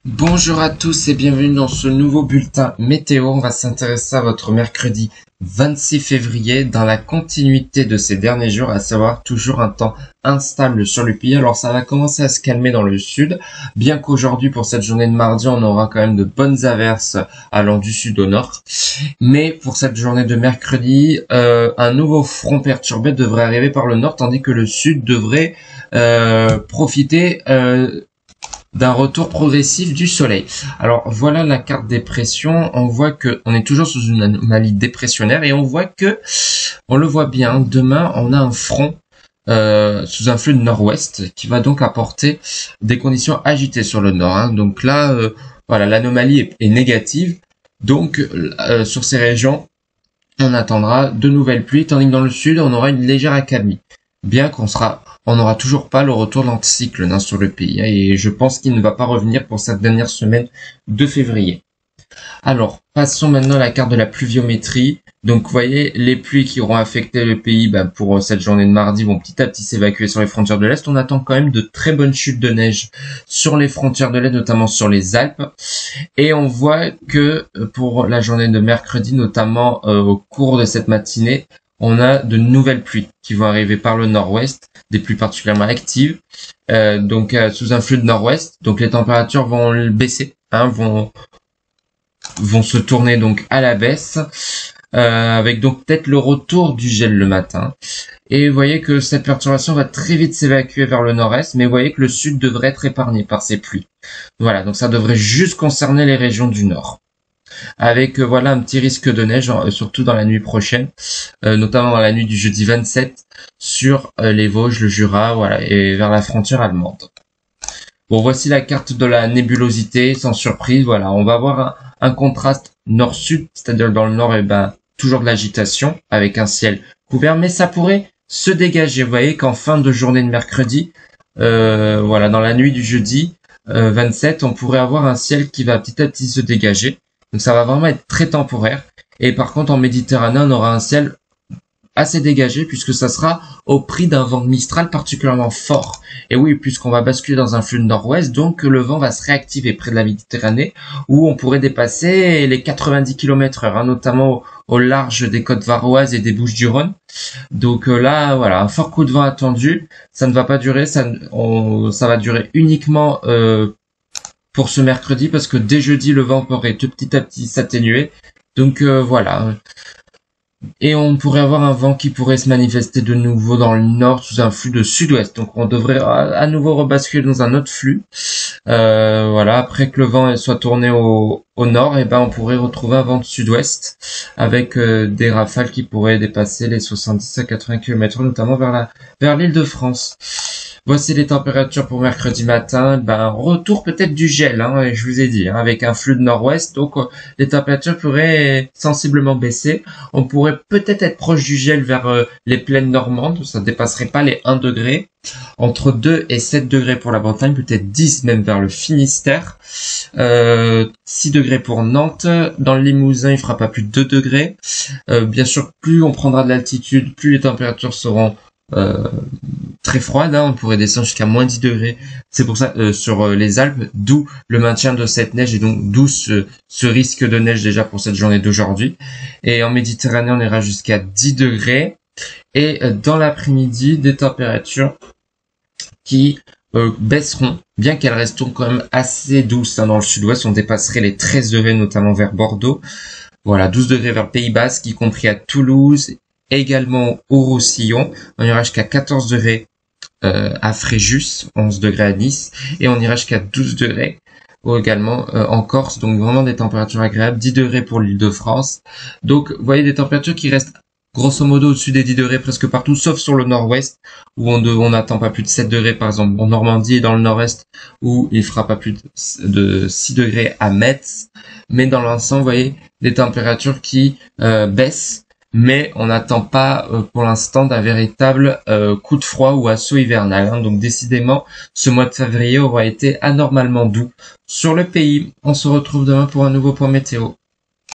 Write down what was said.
Bonjour à tous et bienvenue dans ce nouveau bulletin météo. On va s'intéresser à votre mercredi 26 février dans la continuité de ces derniers jours, à savoir toujours un temps instable sur le pays. Alors ça va commencer à se calmer dans le sud, bien qu'aujourd'hui pour cette journée de mardi on aura quand même de bonnes averses allant du sud au nord. Mais pour cette journée de mercredi, un nouveau front perturbé devrait arriver par le nord, tandis que le sud devrait profiter d'un retour progressif du soleil. Alors voilà la carte des pressions. On voit que on est toujours sous une anomalie dépressionnaire et on voit que, on le voit bien, demain on a un front sous un flux de nord-ouest qui va donc apporter des conditions agitées sur le nord. Donc là, voilà, l'anomalie est négative. Donc sur ces régions, on attendra de nouvelles pluies, tandis que dans le sud, on aura une légère accalmie. Bien on n'aura toujours pas le retour d'anticyclone sur le pays, et je pense qu'il ne va pas revenir pour cette dernière semaine de février. Alors, passons maintenant à la carte de la pluviométrie. Donc, vous voyez, les pluies qui auront affecté le pays pour cette journée de mardi vont petit à petit s'évacuer sur les frontières de l'Est. On attend quand même de très bonnes chutes de neige sur les frontières de l'Est, notamment sur les Alpes. Et on voit que pour la journée de mercredi, notamment au cours de cette matinée, on a de nouvelles pluies qui vont arriver par le nord-ouest, des pluies particulièrement actives, sous un flux de nord-ouest. Donc les températures vont baisser, vont se tourner donc à la baisse, avec donc peut-être le retour du gel le matin. Et vous voyez que cette perturbation va très vite s'évacuer vers le nord-est, mais vous voyez que le sud devrait être épargné par ces pluies. Voilà, donc ça devrait juste concerner les régions du nord. Avec voilà un petit risque de neige, surtout dans la nuit prochaine, notamment dans la nuit du jeudi 27 sur les Vosges, le Jura, voilà, et vers la frontière allemande. Bon, voici la carte de la nébulosité, sans surprise, voilà, on va avoir un contraste nord-sud, c'est-à-dire dans le nord, toujours de l'agitation, avec un ciel couvert, mais ça pourrait se dégager. Vous voyez qu'en fin de journée de mercredi, voilà, dans la nuit du jeudi 27, on pourrait avoir un ciel qui va petit à petit se dégager. Donc ça va vraiment être très temporaire. Et par contre, en Méditerranée, on aura un ciel assez dégagé puisque ça sera au prix d'un vent mistral particulièrement fort. Et oui, puisqu'on va basculer dans un flux de nord-ouest, donc le vent va se réactiver près de la Méditerranée où on pourrait dépasser les 90 km/h, notamment au large des côtes varoises et des Bouches-du-Rhône. Donc là, voilà, un fort coup de vent attendu. Ça ne va pas durer, ça va durer uniquement pour ce mercredi, parce que dès jeudi, le vent pourrait petit à petit s'atténuer. Donc voilà. Et on pourrait avoir un vent qui pourrait se manifester de nouveau dans le nord sous un flux de sud-ouest. Donc on devrait à nouveau rebasculer dans un autre flux. Voilà, après que le vent soit tourné au nord, on pourrait retrouver un vent de sud-ouest avec des rafales qui pourraient dépasser les 70 à 80 km, notamment vers l'Île-de-France. Voici les températures pour mercredi matin. Retour peut-être du gel, je vous ai dit, avec un flux de nord-ouest. Donc, les températures pourraient sensiblement baisser. On pourrait peut-être être proche du gel vers les plaines normandes. Ça ne dépasserait pas les 1 degré. Entre 2 et 7 degrés pour la Bretagne, peut-être 10 même vers le Finistère. 6 degrés pour Nantes. Dans le Limousin, il fera pas plus de 2 degrés. Bien sûr, plus on prendra de l'altitude, plus les températures seront très froide, on pourrait descendre jusqu'à moins 10 degrés. C'est pour ça sur les Alpes, d'où le maintien de cette neige et donc d'où ce risque de neige déjà pour cette journée d'aujourd'hui. Et en Méditerranée, on ira jusqu'à 10 degrés. Et dans l'après-midi, des températures qui baisseront, bien qu'elles resteront quand même assez douces dans le sud-ouest. On dépasserait les 13 degrés, notamment vers Bordeaux. Voilà, 12 degrés vers Pays Basque, y compris à Toulouse, également au Roussillon. On ira jusqu'à 14 degrés à Fréjus, 11 degrés à Nice, et on ira jusqu'à 12 degrés également en Corse. Donc vraiment des températures agréables, 10 degrés pour l'Île-de-France. Donc vous voyez des températures qui restent grosso modo au-dessus des 10 degrés presque partout, sauf sur le nord-ouest où on n'attend pas plus de 7 degrés, par exemple en Normandie et dans le nord-est où il fera pas plus de 6 degrés à Metz. Mais dans l'ensemble, vous voyez des températures qui baissent, mais on n'attend pas pour l'instant d'un véritable coup de froid ou assaut hivernal. Donc décidément, ce mois de février aura été anormalement doux sur le pays. On se retrouve demain pour un nouveau point météo.